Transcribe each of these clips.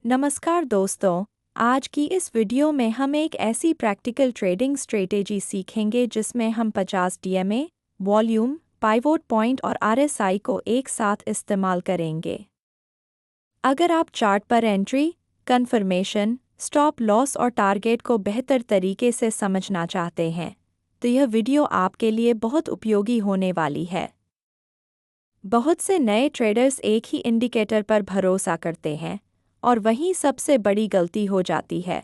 नमस्कार दोस्तों, आज की इस वीडियो में हम एक ऐसी प्रैक्टिकल ट्रेडिंग स्ट्रेटेजी सीखेंगे जिसमें हम 50 डीएमए, वॉल्यूम, पाइवोट पॉइंट और आरएसआई को एक साथ इस्तेमाल करेंगे। अगर आप चार्ट पर एंट्री, कन्फर्मेशन, स्टॉप लॉस और टारगेट को बेहतर तरीके से समझना चाहते हैं, तो यह वीडियो आपके लिए बहुत उपयोगी होने वाली है। बहुत से नए ट्रेडर्स एक ही इंडिकेटर पर भरोसा करते हैं और वहीं सबसे बड़ी गलती हो जाती है।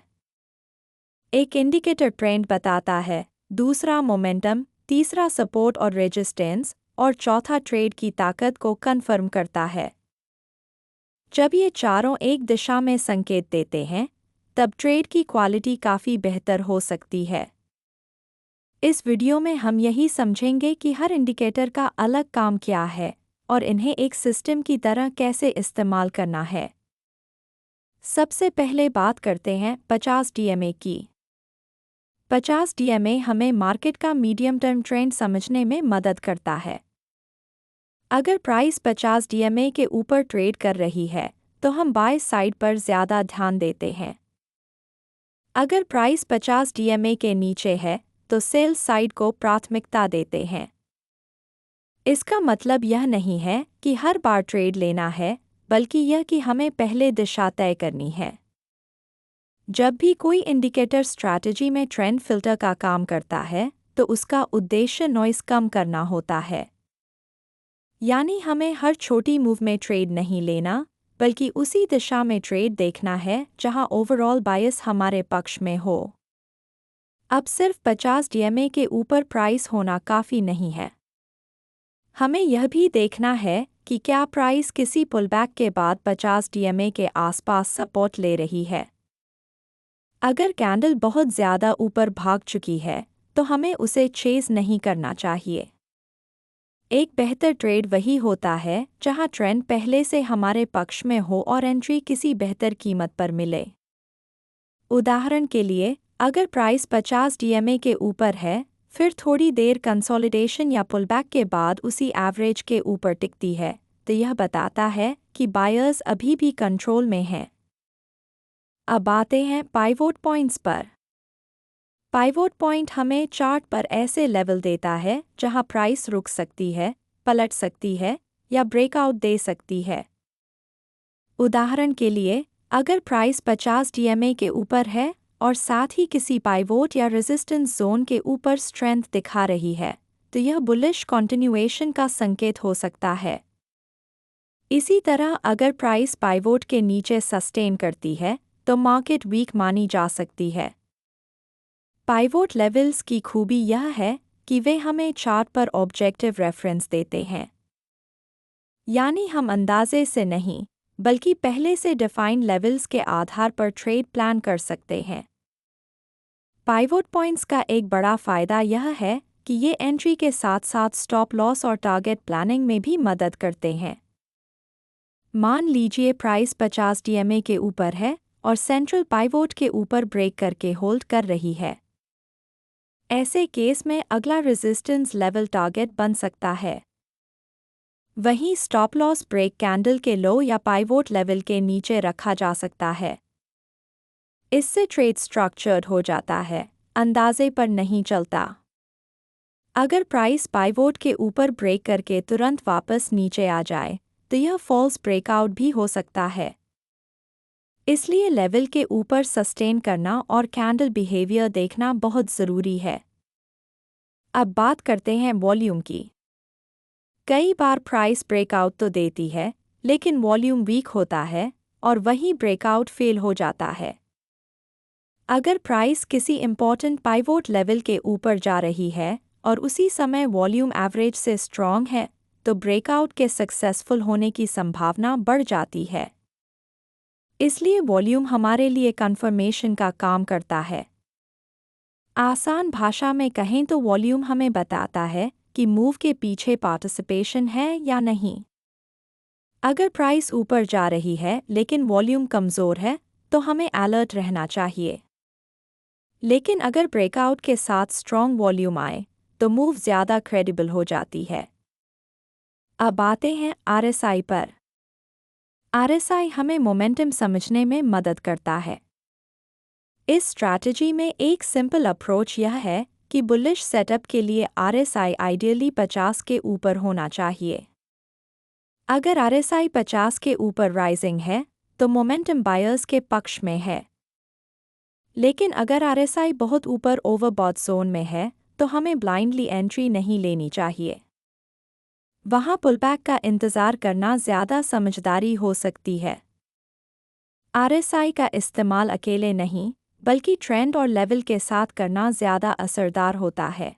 एक इंडिकेटर ट्रेंड बताता है, दूसरा मोमेंटम, तीसरा सपोर्ट और रेजिस्टेंस और चौथा ट्रेड की ताकत को कन्फर्म करता है। जब ये चारों एक दिशा में संकेत देते हैं, तब ट्रेड की क्वालिटी काफ़ी बेहतर हो सकती है। इस वीडियो में हम यही समझेंगे कि हर इंडिकेटर का अलग काम क्या है और इन्हें एक सिस्टम की तरह कैसे इस्तेमाल करना है। सबसे पहले बात करते हैं 50 डीएमए की। 50 डीएमए हमें मार्केट का मीडियम टर्म ट्रेंड समझने में मदद करता है। अगर प्राइस 50 डीएमए के ऊपर ट्रेड कर रही है, तो हम बाय साइड पर ज़्यादा ध्यान देते हैं। अगर प्राइस 50 डीएमए के नीचे है, तो सेल साइड को प्राथमिकता देते हैं। इसका मतलब यह नहीं है कि हर बार ट्रेड लेना है, बल्कि यह कि हमें पहले दिशा तय करनी है। जब भी कोई इंडिकेटर स्ट्रैटेजी में ट्रेंड फिल्टर का काम करता है, तो उसका उद्देश्य नॉइस कम करना होता है। यानी हमें हर छोटी मूव में ट्रेड नहीं लेना, बल्कि उसी दिशा में ट्रेड देखना है जहां ओवरऑल बायस हमारे पक्ष में हो। अब सिर्फ 50 डीएमए के ऊपर प्राइस होना काफ़ी नहीं है। हमें यह भी देखना है कि क्या प्राइस किसी पुलबैक के बाद 50 डीएमए के आसपास सपोर्ट ले रही है। अगर कैंडल बहुत ज़्यादा ऊपर भाग चुकी है, तो हमें उसे चेज़ नहीं करना चाहिए। एक बेहतर ट्रेड वही होता है जहां ट्रेंड पहले से हमारे पक्ष में हो और एंट्री किसी बेहतर कीमत पर मिले। उदाहरण के लिए, अगर प्राइस 50 डीएमए के ऊपर है, फिर थोड़ी देर कंसोलिडेशन या पुलबैक के बाद उसी एवरेज के ऊपर टिकती है, तो यह बताता है कि बायर्स अभी भी कंट्रोल में हैं। अब आते हैं पाइवोट पॉइंट्स पर। पाइवोट पॉइंट हमें चार्ट पर ऐसे लेवल देता है जहां प्राइस रुक सकती है, पलट सकती है या ब्रेकआउट दे सकती है। उदाहरण के लिए, अगर प्राइस 50 डीएमए के ऊपर है और साथ ही किसी पाइवोट या रेजिस्टेंस जोन के ऊपर स्ट्रेंथ दिखा रही है, तो यह बुलिश कंटिन्यूएशन का संकेत हो सकता है। इसी तरह अगर प्राइस पाइवोट के नीचे सस्टेन करती है, तो मार्केट वीक मानी जा सकती है। पाइवोट लेवल्स की खूबी यह है कि वे हमें चार्ट पर ऑब्जेक्टिव रेफरेंस देते हैं। यानी हम अंदाजे से नहीं, बल्कि पहले से डिफाइंड लेवल्स के आधार पर ट्रेड प्लान कर सकते हैं। पाइवोट पॉइंट्स का एक बड़ा फ़ायदा यह है कि ये एंट्री के साथ साथ स्टॉप लॉस और टारगेट प्लानिंग में भी मदद करते हैं। मान लीजिए प्राइस 50 डीएमए के ऊपर है और सेंट्रल पाइवोट के ऊपर ब्रेक करके होल्ड कर रही है। ऐसे केस में अगला रेजिस्टेंस लेवल टारगेट बन सकता है। वहीं स्टॉप लॉस ब्रेक कैंडल के लो या पाइवोट लेवल के नीचे रखा जा सकता है। इससे ट्रेड स्ट्रक्चर्ड हो जाता है, अंदाजे पर नहीं चलता। अगर प्राइस पाइवोट के ऊपर ब्रेक करके तुरंत वापस नीचे आ जाए, तो यह फॉल्स ब्रेकआउट भी हो सकता है। इसलिए लेवल के ऊपर सस्टेन करना और कैंडल बिहेवियर देखना बहुत ज़रूरी है। अब बात करते हैं वॉल्यूम की। कई बार प्राइस ब्रेकआउट तो देती है, लेकिन वॉल्यूम वीक होता है और वहीं ब्रेकआउट फेल हो जाता है। अगर प्राइस किसी इम्पॉर्टेंट पाइवोट लेवल के ऊपर जा रही है और उसी समय वॉल्यूम एवरेज से स्ट्रॉन्ग है, तो ब्रेकआउट के सक्सेसफुल होने की संभावना बढ़ जाती है। इसलिए वॉल्यूम हमारे लिए कंफर्मेशन का काम करता है। आसान भाषा में कहें तो वॉल्यूम हमें बताता है कि मूव के पीछे पार्टिसिपेशन है या नहीं। अगर प्राइस ऊपर जा रही है लेकिन वॉल्यूम कमज़ोर है, तो हमें अलर्ट रहना चाहिए। लेकिन अगर ब्रेकआउट के साथ स्ट्रॉन्ग वॉल्यूम आए, तो मूव ज़्यादा क्रेडिबल हो जाती है। अब आते हैं आरएसआई पर। RSI हमें मोमेंटम समझने में मदद करता है। इस स्ट्रैटेजी में एक सिंपल अप्रोच यह है कि बुलिश सेटअप के लिए RSI आइडियली 50 के ऊपर होना चाहिए। अगर RSI 50 के ऊपर राइजिंग है तो मोमेंटम बायर्स के पक्ष में है। लेकिन अगर RSI बहुत ऊपर ओवरबॉट जोन में है तो हमें ब्लाइंडली एंट्री नहीं लेनी चाहिए। वहाँ पुलबैक का इंतज़ार करना ज़्यादा समझदारी हो सकती है। RSI का इस्तेमाल अकेले नहीं बल्कि ट्रेंड और लेवल के साथ करना ज़्यादा असरदार होता है।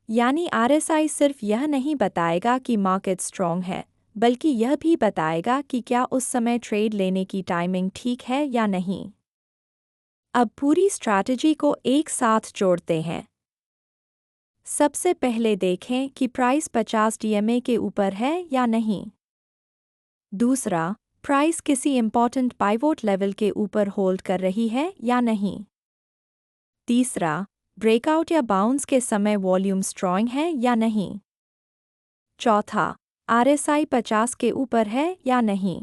यानी RSI सिर्फ यह नहीं बताएगा कि मार्केट स्ट्रॉन्ग है, बल्कि यह भी बताएगा कि क्या उस समय ट्रेड लेने की टाइमिंग ठीक है या नहीं। अब पूरी स्ट्रैटेजी को एक साथ जोड़ते हैं। सबसे पहले देखें कि प्राइस 50 DMA के ऊपर है या नहीं। दूसरा, प्राइस किसी इम्पॉर्टेंट पाइवोट लेवल के ऊपर होल्ड कर रही है या नहीं। तीसरा, ब्रेकआउट या बाउंस के समय वॉल्यूम स्ट्रॉन्ग है या नहीं। चौथा, RSI 50 के ऊपर है या नहीं।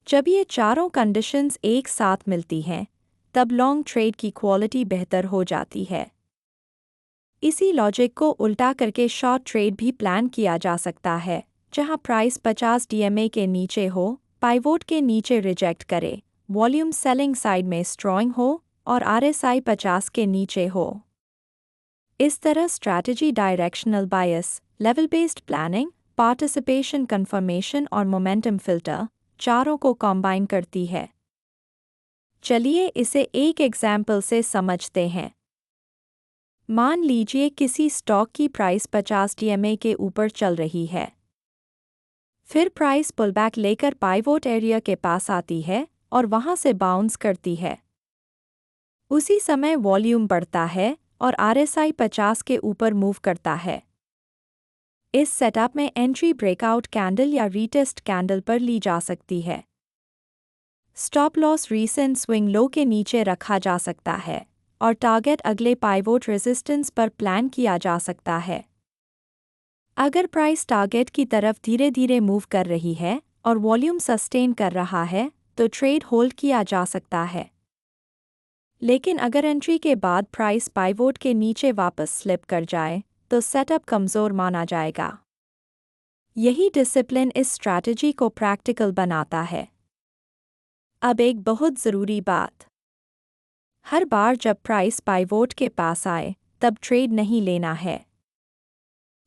जब ये चारों कंडीशंस एक साथ मिलती हैं, तब लॉन्ग ट्रेड की क्वालिटी बेहतर हो जाती है। इसी लॉजिक को उल्टा करके शॉर्ट ट्रेड भी प्लान किया जा सकता है, जहां प्राइस 50 DMA के नीचे हो, पाइवोट के नीचे रिजेक्ट करे, वॉल्यूम सेलिंग साइड में स्ट्रॉन्ग हो और RSI 50 के नीचे हो। इस तरह strategy directional bias, level based planning, participation confirmation और मोमेंटम फिल्टर चारों को कंबाइन करती है। चलिए इसे एक एग्जाम्पल से समझते हैं। मान लीजिए किसी स्टॉक की प्राइस 50 DMA के ऊपर चल रही है। फिर प्राइस पुलबैक लेकर पाइवोट एरिया के पास आती है और वहां से बाउंस करती है। उसी समय वॉल्यूम बढ़ता है और RSI 50 के ऊपर मूव करता है। इस सेटअप में एंट्री ब्रेकआउट कैंडल या रीटेस्ट कैंडल पर ली जा सकती है। Stop loss recent swing low के नीचे रखा जा सकता है और टारगेट अगले पाइवोट रेजिस्टेंस पर प्लान किया जा सकता है। अगर प्राइस टारगेट की तरफ धीरे धीरे मूव कर रही है और वॉल्यूम सस्टेन कर रहा है तो ट्रेड होल्ड किया जा सकता है। लेकिन अगर एंट्री के बाद प्राइस पाइवोट के नीचे वापस स्लिप कर जाए तो सेटअप कमज़ोर माना जाएगा। यही डिसिप्लिन इस स्ट्रैटेजी को प्रैक्टिकल बनाता है। अब एक बहुत ज़रूरी बात, हर बार जब प्राइस पाइवोट के पास आए तब ट्रेड नहीं लेना है।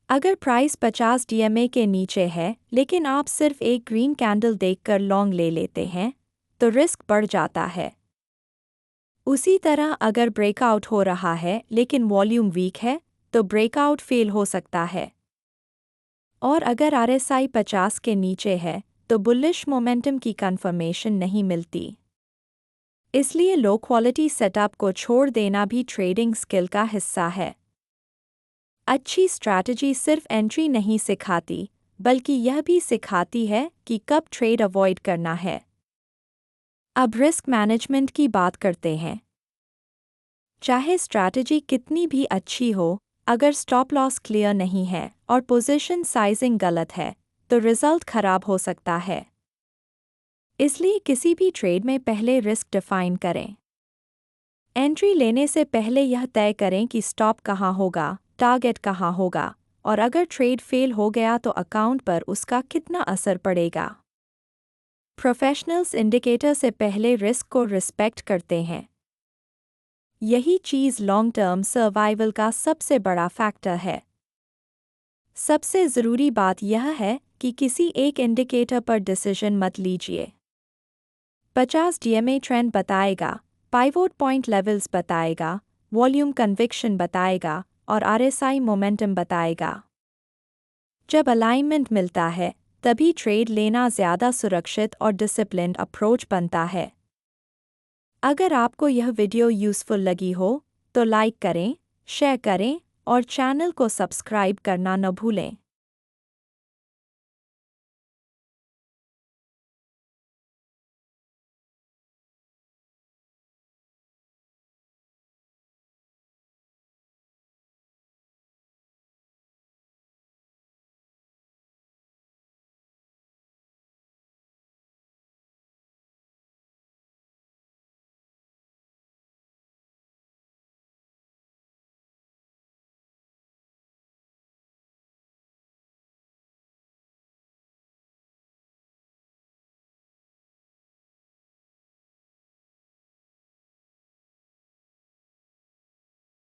अगर प्राइस 50 DMA के नीचे है लेकिन आप सिर्फ एक ग्रीन कैंडल देखकर लॉन्ग ले लेते हैं तो रिस्क बढ़ जाता है। उसी तरह अगर ब्रेकआउट हो रहा है लेकिन वॉल्यूम वीक है तो ब्रेकआउट फेल हो सकता है। और अगर RSI 50 के नीचे है तो बुलिश मोमेंटम की कंफर्मेशन नहीं मिलती। इसलिए लो क्वालिटी सेटअप को छोड़ देना भी ट्रेडिंग स्किल का हिस्सा है। अच्छी स्ट्रैटेजी सिर्फ एंट्री नहीं सिखाती बल्कि यह भी सिखाती है कि कब ट्रेड अवॉइड करना है। अब रिस्क मैनेजमेंट की बात करते हैं। चाहे स्ट्रैटेजी कितनी भी अच्छी हो, अगर स्टॉप लॉस क्लियर नहीं है और पोजीशन साइजिंग गलत है तो रिजल्ट खराब हो सकता है। इसलिए किसी भी ट्रेड में पहले रिस्क डिफाइन करें। एंट्री लेने से पहले यह तय करें कि स्टॉप कहाँ होगा, टारगेट कहाँ होगा और अगर ट्रेड फेल हो गया तो अकाउंट पर उसका कितना असर पड़ेगा। प्रोफेशनल्स इंडिकेटर से पहले रिस्क को रिस्पेक्ट करते हैं। यही चीज़ लॉन्ग टर्म सर्वाइवल का सबसे बड़ा फैक्टर है। सबसे ज़रूरी बात यह है कि किसी एक इंडिकेटर पर डिसीजन मत लीजिए। 50 DMA ट्रेंड बताएगा, पाइवोट पॉइंट लेवल्स बताएगा, वॉल्यूम कन्विक्शन बताएगा और RSI मोमेंटम बताएगा। जब अलाइनमेंट मिलता है तभी ट्रेड लेना ज़्यादा सुरक्षित और डिसिप्लिन्ड अप्रोच बनता है। अगर आपको यह वीडियो यूज़फुल लगी हो तो लाइक करें, शेयर करें और चैनल को सब्सक्राइब करना न भूलें।